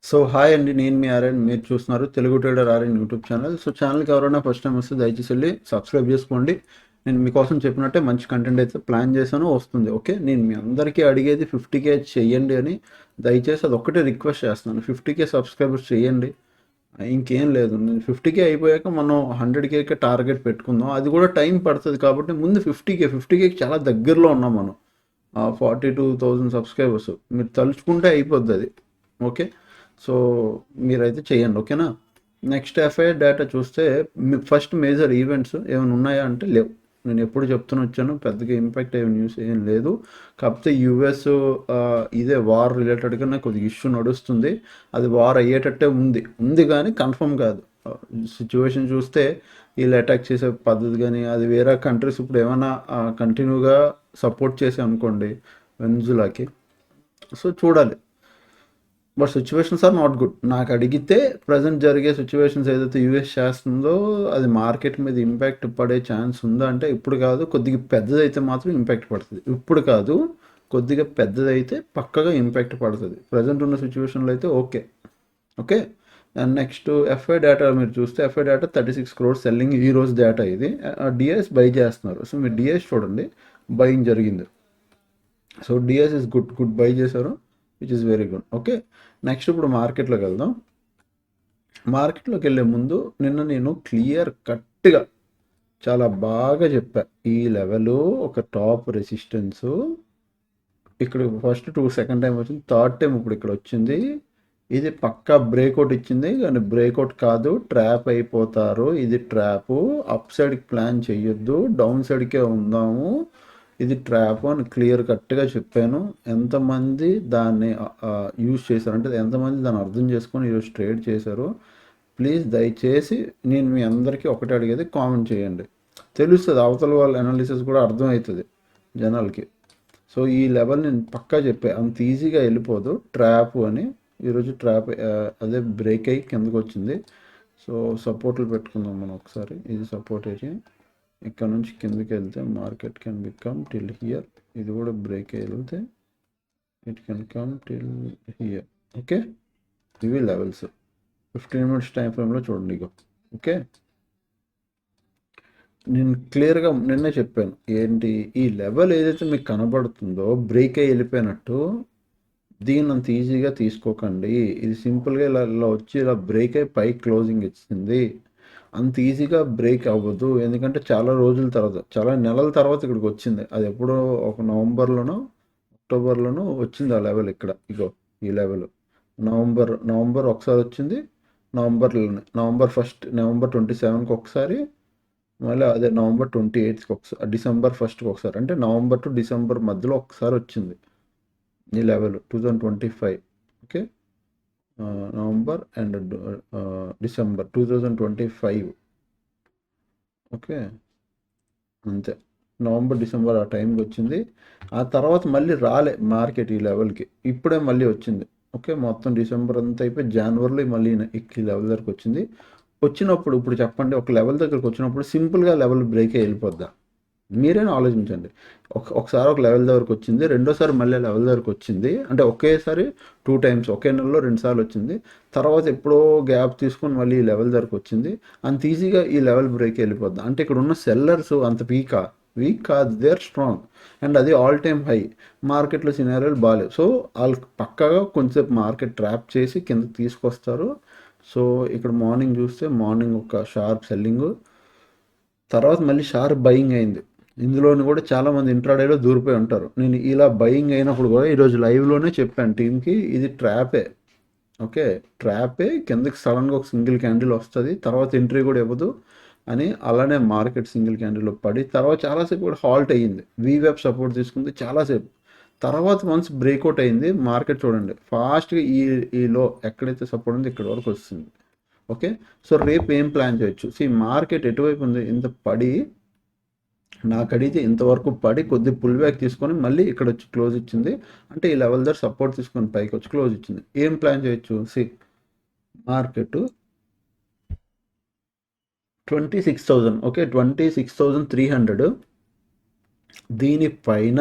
So hi అండి, నేను మీ ఆర్యన్. మీరు చూస్తున్నారు Telugu trader Aryan YouTube channel. So ఛానల్కి ఎవరైనా ఫస్ట్ టైం వస్తే దయచేసి వెళ్ళి సబ్స్క్రైబ్ చేసుకోండి. నేను మీకోసం చెప్పినట్టే మంచి కంటెంట్ అయితే ప్లాన్ చేశాను, వస్తుంది. ఓకే, నేను మీ అందరికీ అడిగేది 50K చెయ్యండి అని. దయచేసి అది ఒక్కటే రిక్వెస్ట్ చేస్తున్నాను, 50K సబ్స్క్రైబర్స్ చేయండి. ఇంకేం లేదు. నేను 50K అయిపోయాక మనం 100Kకి టార్గెట్ పెట్టుకుందాం. అది కూడా టైం పడుతుంది కాబట్టి ముందు 50Kకి చాలా దగ్గరలో ఉన్నాం మనం. 42,000 సబ్స్క్రైబర్స్ మీరు తలుచుకుంటే అయిపోద్ది అది. ఓకే, సో మీరైతే చేయండి. ఓకేనా. నెక్స్ట్ ఎఫ్ఐఆర్ డేటా చూస్తే ఫస్ట్ మేజర్ ఈవెంట్స్ ఏమైనా ఉన్నాయా అంటే లేవు. నేను ఎప్పుడు చెప్తూనే వచ్చాను, పెద్దగా ఇంపాక్ట్ అయ్యే న్యూస్ ఏం లేదు. కాకపోతే యుఎస్ ఇదే వార్ రిలేటెడ్గానే కొద్దిగా ఇష్యూ నడుస్తుంది. అది వార్ అయ్యేటట్టే ఉంది కానీ కన్ఫర్మ్ కాదు. సిచ్యువేషన్ చూస్తే వీళ్ళు అటాక్ చేసే పద్ధతి కానీ అది వేరే కంట్రీస్ ఇప్పుడు ఏమైనా కంటిన్యూగా సపోర్ట్ చేసి అనుకోండి వెన్జులాకి. సో చూడాలి. But situations are not good. నాకు అడిగితే ప్రజెంట్ జరిగే సిచ్యువేషన్స్ ఏదైతే యూఎస్ చేస్తుందో అది మార్కెట్ మీద ఇంపాక్ట్ పడే ఛాన్స్ ఉందా అంటే ఇప్పుడు కాదు. కొద్దిగా పెద్దదైతే మాత్రం ఇంపాక్ట్ పడుతుంది. ఇప్పుడు కాదు, కొద్దిగా పెద్దదైతే పక్కగా ఇంపాక్ట్ పడుతుంది. ప్రజెంట్ ఉన్న సిచ్యువేషన్లో అయితే okay. Okay, and next f i data మీరు చూస్తే ఎఫ్ఐ డేటా 36 crores సెల్లింగ్ ఈ రోజు డేటా ఇది. డిఎస్ బై చేస్తున్నారు. సో మీరు డిఎస్ చూడండి, బయింగ్ జరిగింది. So DS is good buy చేశారు, which is very good. Okay, next ఇప్పుడు మార్కెట్లోకి వెళ్దాం. మార్కెట్లోకి వెళ్ళే ముందు నిన్న నేను క్లియర్ కట్గా చాలా బాగా చెప్పా, ఈ లెవెల్ ఒక టాప్ రెసిస్టెన్స్. ఇక్కడ ఫస్ట్ సెకండ్ టైం వచ్చింది, థర్డ్ టైం ఇప్పుడు ఇక్కడ వచ్చింది. ఇది పక్కా బ్రేక్అవుట్ ఇచ్చింది కానీ బ్రేక్అవుట్ కాదు, ట్రాప్ అయిపోతారు. ఇది ట్రాప్. అప్ సైడ్కి ప్లాన్ చేయొద్దు, డౌన్ సైడ్కే ఉందాము. ఇది ట్రాప్ అని క్లియర్ కట్గా చెప్పాను. ఎంతమంది దాన్ని యూజ్ చేశారు అంటే ఎంతమంది దాన్ని అర్థం చేసుకొని ఈరోజు ట్రేడ్ చేశారు, ప్లీజ్ దయచేసి నేను మీ అందరికీ ఒకటి అడిగేది కామెంట్ చేయండి. తెలుస్తుంది, అవతల వాళ్ళ అనాలిసిస్ కూడా అర్థమవుతుంది జనాలకి. సో ఈ లెవెల్ నేను పక్కా చెప్పా, అంత ఈజీగా వెళ్ళిపోదు ట్రాప్ అని. ఈరోజు ట్రాప్ అదే బ్రేక్ అయ్యి కిందకు వచ్చింది. సో సపోర్ట్లు పెట్టుకుందాం మనం ఒకసారి. ఇది సపోర్ట్ ఏరియా, ఇక్కడ నుంచి కిందకి వెళ్తే market can become till here. ఇది కూడా బ్రేక్ వెళ్తే it can come till here. Okay, ఇవి లెవెల్స్ 15 minutes టైం ఫ్రేమ్లో చూడండి ఇగో. ఓకే, నేను క్లియర్గా నిన్నే చెప్పాను ఏంటి, ఈ లెవెల్ ఏదైతే మీకు కనబడుతుందో బ్రేక్ అయ్యి వెళ్ళిపోయినట్టు, దీన్ని అంత ఈజీగా తీసుకోకండి. ఇది సింపుల్గా ఇలా వచ్చి ఇలా బ్రేక్ అయ్యి పై క్లోజింగ్ ఇచ్చింది. అంత ఈజీగా బ్రేక్ అవ్వదు, ఎందుకంటే చాలా రోజుల తర్వాత, చాలా నెలల తర్వాత ఇక్కడికి వచ్చింది. అది ఎప్పుడో ఒక నవంబర్లోనో అక్టోబర్లోనో వచ్చింది ఆ లెవెల్. ఇక్కడ ఇగో ఈ లెవెల్ నవంబర్ ఒకసారి వచ్చింది. నవంబర్ 1st, నవంబర్ 27కి ఒకసారి, మళ్ళీ అదే నవంబర్ 28కి ఒకసారి, డిసెంబర్ 1స్ట్కి ఒకసారి. అంటే నవంబర్ టు డిసెంబర్ మధ్యలో ఒకసారి వచ్చింది ఈ level 2025. Okay, November and December 2025. Okay, అంతే. నవంబర్ డిసెంబర్ ఆ టైంకి వచ్చింది. ఆ తర్వాత మళ్ళీ రాలే మార్కెట్ ఈ లెవెల్కి, ఇప్పుడే మళ్ళీ వచ్చింది. ఓకే, మొత్తం డిసెంబర్ అంతా అయిపోయి జనవరిలో మళ్ళీ ఈ లెవెల్ దగ్గరకు వచ్చింది. వచ్చినప్పుడు ఇప్పుడు చెప్పండి, ఒక లెవెల్ దగ్గరకు వచ్చినప్పుడు సింపుల్గా లెవెల్ బ్రేక్ వెళ్ళిపోద్దా? మీరైనా ఆలోచించండి. ఒకసారి ఒక లెవెల్ దగ్గరకు వచ్చింది, రెండోసారి మళ్ళీ లెవెల్ దగ్గరకు వచ్చింది. అంటే ఒకేసారి 2 times, ఒకే నెలలో 2 సార్లు వచ్చింది. తర్వాత ఎప్పుడో గ్యాప్ తీసుకొని మళ్ళీ ఈ లెవెల్ దగ్గరకు వచ్చింది. అంత ఈజీగా ఈ లెవెల్ బ్రేక్ వెళ్ళిపోద్ది అంటే ఇక్కడ ఉన్న సెల్లర్స్ అంత వీక్ కాదు, దే ఆర్ స్ట్రాంగ్. అండ్ అది ఆల్ టైమ్ హై. మార్కెట్లో సినారియోలు బాగాలేవు. సో వాళ్ళు పక్కాగా కొంచెంసేపు మార్కెట్ ట్రాప్ చేసి కిందకి తీసుకొస్తారు. సో ఇక్కడ మార్నింగ్ చూస్తే మార్నింగ్ ఒక షార్ప్ సెల్లింగ్, తర్వాత మళ్ళీ షార్ప్ బయింగ్ అయింది. ఇందులోని కూడా చాలామంది ఇంట్రాడేలో దూరిపోయి ఉంటారు. నేను ఇలా బయింగ్ అయినప్పుడు కూడా ఈరోజు లైవ్లోనే చెప్పాను టీంకి, ఇది ట్రాపే. ఓకే, ట్రాపే, కిందకి సడన్గా ఒక సింగిల్ క్యాండిల్ వస్తుంది, తర్వాత ఎంట్రీ కూడా ఇవ్వదు అని. అలానే మార్కెట్ సింగిల్ క్యాండిల్లో పడి తర్వాత చాలాసేపు కూడా హాల్ట్ అయ్యింది. వీవెబ్ సపోర్ట్ తీసుకుంది చాలాసేపు. తర్వాత వన్స్ బ్రేక్అవుట్ అయింది మార్కెట్. చూడండి ఫాస్ట్గా ఈలో ఎక్కడైతే సపోర్ట్ ఉందో ఇక్కడ వరకు వస్తుంది. ఓకే, సో రేపు ఏం ప్లాన్ చేయొచ్చు? మార్కెట్ ఎటువైపు ఉంది, ఇంత పడి, నాకు అడిగితే ఇంతవరకు పడి కొద్ది పుల్ బ్యాక్ తీసుకొని మళ్ళీ ఇక్కడ వచ్చి క్లోజ్ ఇచ్చింది. అంటే ఈ లెవెల్ దగ్గర సపోర్ట్ తీసుకొని పైకి వచ్చి క్లోజ్ ఇచ్చింది. ఏం ప్లాన్ చేయొచ్చు? మార్కెట్ 26,000. ఓకే, 26,300. దీనిపైన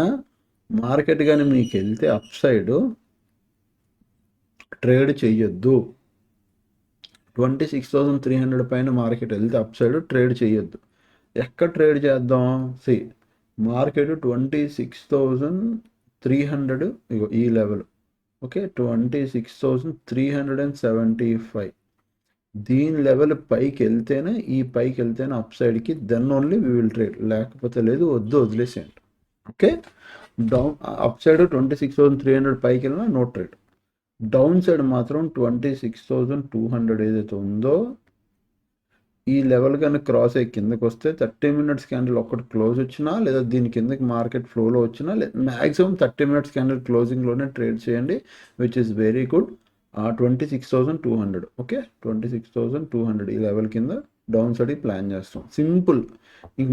మార్కెట్ కానీ మీకు వెళ్తే అప్ సైడ్ ట్రేడ్ చెయ్యొద్దు. 26,300 పైన మార్కెట్ వెళ్తే అప్ సైడ్ ట్రేడ్ చేయొద్దు. ఎక్కడ ట్రేడ్ చేద్దాం? సి మార్కెట్ 26,300 ఇగో ఈ లెవెల్, ఓకే, 26,375 దీని లెవెల్ పైకి వెళ్తేనే, ఈ పైకి వెళ్తేనే అప్ సైడ్కి, then only we will trade, లేకపోతే లేదు, వదిలేసేయండి. ఓకే, డౌన్ అప్ సైడ్ 26,300 పైకి వెళ్ళినా నో ట్రేడ్. డౌన్ సైడ్ మాత్రం 26,200 ఏదైతే ఉందో ఈ లెవెల్ కానీ క్రాస్ అయ్యి కిందకి వస్తే 30 మినిట్స్ క్యాండిల్ ఒక్కటి క్లోజ్ వచ్చినా, లేదా దీని కిందకి మార్కెట్ ఫ్లోలో వచ్చినా, మ్యాక్సిమం 30 మినిట్స్ క్యాండిల్ క్లోజింగ్లోనే ట్రేడ్ చేయండి, which is very good. 26,200, okay, 26,200 ఈ లెవెల్ కింద డౌన్ సైడ్కి ప్లాన్ చేస్తాం. సింపుల్, ఇంక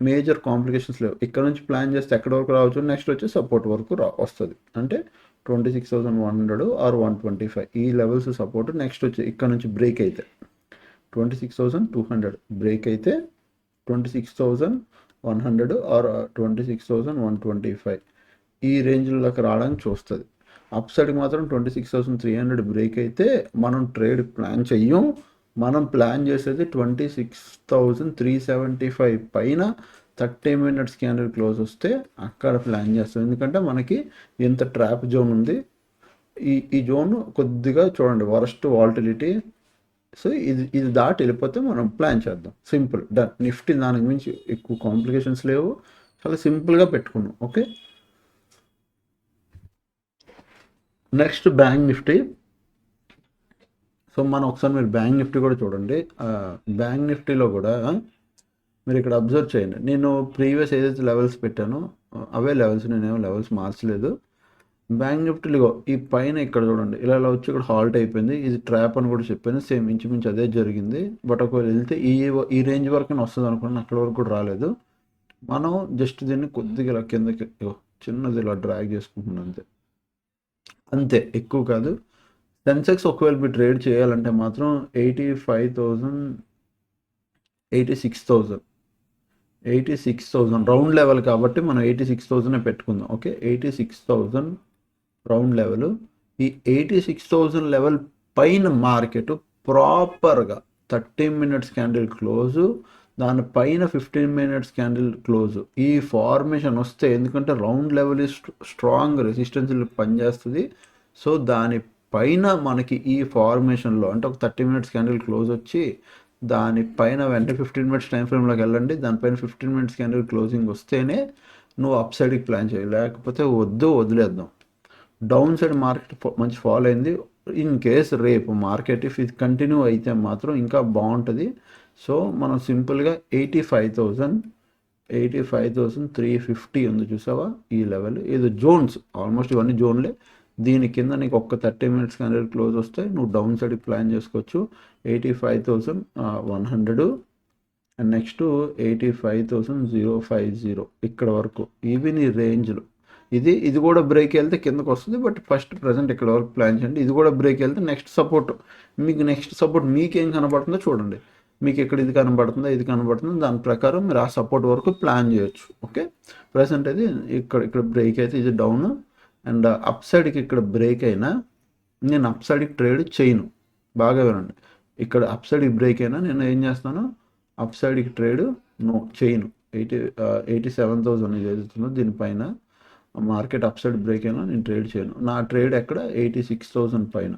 మేజర్ కాంప్లికేషన్స్ లేవు. ఇక్కడ నుంచి ప్లాన్ చేస్తే ఎక్కడ వరకు రావచ్చు, నెక్స్ట్ వచ్చి సపోర్ట్ వరకు వస్తుంది. అంటే 26,100 ఆర్ 125 ఈ లెవెల్స్ సపోర్ట్. నెక్స్ట్ వచ్చి ఇక్కడ నుంచి బ్రేక్ అయితే 26,200 బ్రేక్ అయితే 26,100 ఆర్ 26,125 ఈ రేంజ్లోకి రావడానికి చూస్తుంది. అప్ సైడ్కి మాత్రం 26,300 బ్రేక్ అయితే మనం ట్రేడ్ ప్లాన్ చెయ్యం. మనం ప్లాన్ చేసేది 26,375 పైన 30 మినిట్స్ క్యాండిల్ క్లోజ్ వస్తే అక్కడ ప్లాన్ చేస్తాం. ఎందుకంటే మనకి ఎంత ట్రాప్ జోన్ ఉంది, ఈ జోన్ కొద్దిగా చూడండి వరస్ట్ వాలటిలిటీ. సో ఇది దాటి వెళ్ళిపోతే మనం ప్లాన్ చేద్దాం. Simple, done. నిఫ్టీ దానికి మించి ఎక్కువ కాంప్లికేషన్స్ లేవు, చాలా సింపుల్గా పెట్టుకున్నాం. Okay, next bank Nifty. So మనం ఒకసారి మీరు బ్యాంక్ నిఫ్టీ కూడా చూడండి. బ్యాంక్ నిఫ్టీలో కూడా మీరు ఇక్కడ అబ్జర్వ్ చేయండి. నేను ప్రీవియస్ ఏదైతే లెవెల్స్ పెట్టానో అవే లెవెల్స్, నేనేమో లెవెల్స్ మార్చలేదు. బ్యాంక్ నిఫ్టీలో ఈ పైన ఇక్కడ చూడండి, ఇలా వచ్చి ఇక్కడ హాల్ట్ అయిపోయింది. ఇది ట్రాప్ అని కూడా చెప్పాను, సేమ్ ఇంచుమించు అదే జరిగింది. బట్ ఒకవేళ వెళ్తే ఈ రేంజ్ వరకు వస్తుంది అనుకున్నాను, అక్కడ వరకు కూడా రాలేదు. మనం జస్ట్ దీన్ని కొద్దిగా ఇలా కిందకి చిన్నది ఇలా డ్రాగ్ చేసుకుంటున్నాం, అంతే, ఎక్కువ కాదు. సెన్సెక్స్ ఒకవేళ మీరు ట్రేడ్ చేయాలంటే మాత్రం 86,000 రౌండ్ లెవెల్ కాబట్టి మనం 86,000 పెట్టుకుందాం. Okay, 86,000 round level. ఈ 86,000 లెవెల్ పైన మార్కెట్ ప్రాపర్గా 30 మినిట్స్ క్యాండిల్ క్లోజు, దానిపైన 15 మినిట్స్ క్యాండిల్ క్లోజు, ఈ ఫార్మేషన్ వస్తే, ఎందుకంటే రౌండ్ లెవెల్ స్ట్రాంగ్ రెసిస్టెన్స్ పనిచేస్తుంది. సో దానిపైన మనకి ఈ ఫార్మేషన్లో అంటే ఒక 30 మినిట్స్ క్యాండిల్ క్లోజ్ వచ్చి దానిపైన వెంటనే 15 మినిట్స్ టైం ఫ్రేమ్లోకి వెళ్ళండి, దానిపైన 15 మినిట్స్ క్యాండిల్ క్లోజింగ్ వస్తేనే నువ్వు అప్ సైడ్కి ప్లాన్ చేయాలి, లేకపోతే వదిలేద్దాం. డౌన్ సైడ్ మార్కెట్ మంచి ఫాల్ అయింది. ఇన్ కేస్ రేపు మార్కెట్ ఇఫ్ ఇది కంటిన్యూ అయితే మాత్రం ఇంకా బాగుంటుంది. సో మనం సింపుల్గా 85,350 ఉంది చూసావా, ఈ లెవెల్. ఏదో జోన్స్, ఆల్మోస్ట్ ఇవన్నీ జోన్లే. దీని కింద నీకు ఒక్క 30 మినిట్స్ క్యాండిల్ క్లోజ్ వస్తే నువ్వు డౌన్ సైడ్కి ప్లాన్ చేసుకోవచ్చు. 85,100 అండ్ నెక్స్ట్ 85,050 ఇక్కడ వరకు, ఇవి నీ రేంజ్లో. ఇది కూడా బ్రేక్ వెళ్తే కిందకు వస్తుంది. బట్ ఫస్ట్ ప్రజెంట్ ఇక్కడ వరకు ప్లాన్ చేయండి. ఇది కూడా బ్రేక్ వెళ్తే నెక్స్ట్ సపోర్ట్ మీకేం కనబడుతుందో చూడండి. మీకు ఇక్కడ ఇది కనబడుతుందా, ఇది కనబడుతుందో, దాని ప్రకారం మీరు ఆ సపోర్ట్ వరకు ప్లాన్ చేయొచ్చు. ఓకే, ప్రజెంట్ అయితే ఇక్కడ బ్రేక్ అయితే ఇది డౌన్, అండ్ అప్ సైడ్కి ఇక్కడ బ్రేక్ అయినా నేను అప్ సైడ్కి ట్రేడ్ చేయను. బాగా వినండి, ఇక్కడ అప్ సైడ్కి బ్రేక్ అయినా నేను ఏం చేస్తాను, అప్ సైడ్కి ట్రేడ్ చేయను. 87,000 ఇది ఏదైతుందో దీనిపైన మార్కెట్ అప్ సైడ్ బ్రేక్ అయినా నేను ట్రేడ్ చేయను. నా ట్రేడ్ ఎక్కడ 86,000 పైన.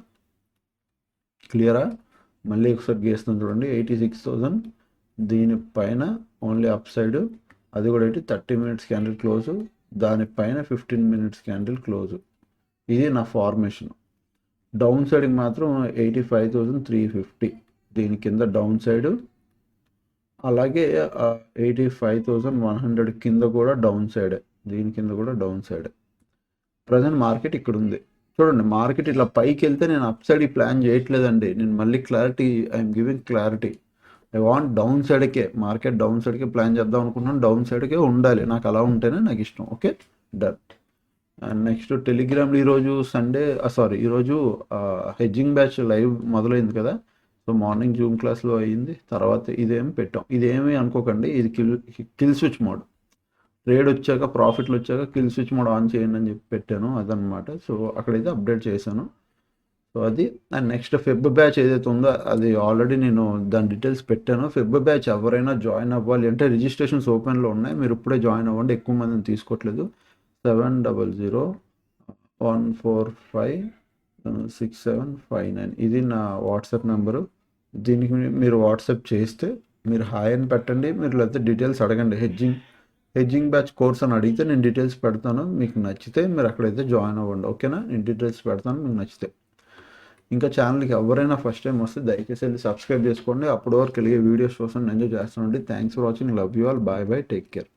క్లియరా? మళ్ళీ ఒకసారి గీస్తాను చూడండి, 86,000 దీనిపైన ఓన్లీ అప్ సైడ్, అది కూడా 30 మినిట్స్ క్యాండిల్ క్లోజు, దానిపైన 15 మినిట్స్ క్యాండిల్ క్లోజు. ఇది నా ఫార్మేషన్. డౌన్ సైడ్కి మాత్రం 85,350 దీని కింద డౌన్ సైడ్, అలాగే 85,100 కింద కూడా డౌన్ సైడ్, దీని కింద కూడా డౌన్ సైడ్. ప్రజెంట్ మార్కెట్ ఇక్కడ ఉంది చూడండి. మార్కెట్ ఇట్లా పైకి వెళ్తే నేను అప్ సైడ్ ప్లాన్ చేయట్లేదండి. నేను మళ్ళీ clarity, I'm giving clarity. I want down సైడ్కే, మార్కెట్ డౌన్ సైడ్కే ప్లాన్ చేద్దాం అనుకుంటున్నాను. డౌన్ సైడ్కే ఉండాలి, నాకు అలా ఉంటేనే నాకు ఇష్టం. Okay, done. అండ్ నెక్స్ట్ టెలిగ్రామ్లో ఈరోజు ఈరోజు హెడ్జింగ్ బ్యాచ్ లైవ్ మొదలైంది కదా. సో మార్నింగ్ జూమ్ క్లాస్లో అయ్యింది. తర్వాత ఇదేమి పెట్టాం, ఇదేమి అనుకోకండి, ఇది కిల్ స్విచ్ మోడ్. ట్రేడ్ వచ్చాక, ప్రాఫిట్లు వచ్చాక కిల్ స్విచ్ మోడ్ ఆన్ చేయండి అని చెప్పి పెట్టాను, అదనమాట. సో అక్కడైతే అప్డేట్ చేశాను. సో అది అండ్ నెక్స్ట్ ఫెబ్ బ్యాచ్ ఏదైతే ఉందో అది ఆల్రెడీ నేను దాని డీటెయిల్స్ పెట్టాను. ఫెబ్ బ్యాచ్ ఎవరైనా జాయిన్ అవ్వాలి అంటే రిజిస్ట్రేషన్స్ ఓపెన్లో ఉన్నాయి, మీరు ఇప్పుడే జాయిన్ అవ్వండి, ఎక్కువ మందిని తీసుకోవట్లేదు. 7001456759 ఇది నా వాట్సాప్ నెంబరు. దీనికి మీరు వాట్సాప్ చేస్తే మీరు హాయ్ అని పెట్టండి, మీరు లేకపోతే డీటెయిల్స్ అడగండి. హెడ్జింగ్ బ్యాచ్ కోర్స్ అని అడిగితే నేను డీటెయిల్స్ పెడతాను, మీకు నచ్చితే మీరు అక్కడైతే జాయిన్ అవ్వండి. ఓకేనా, నేను డీటెయిల్స్ పెడతాను మీకు నచ్చితే. ఇంకా ఛానల్కి ఎవరైనా ఫస్ట్ టైం వస్తే దయచేసి వెళ్ళి సబ్స్క్రైబ్ చేసుకోండి. అప్పటి వరకు వెళ్ళే వీడియోస్ కోసం ఎంజాయ్ చేస్తానండి. Thanks for watching, love you all, bye bye, take care.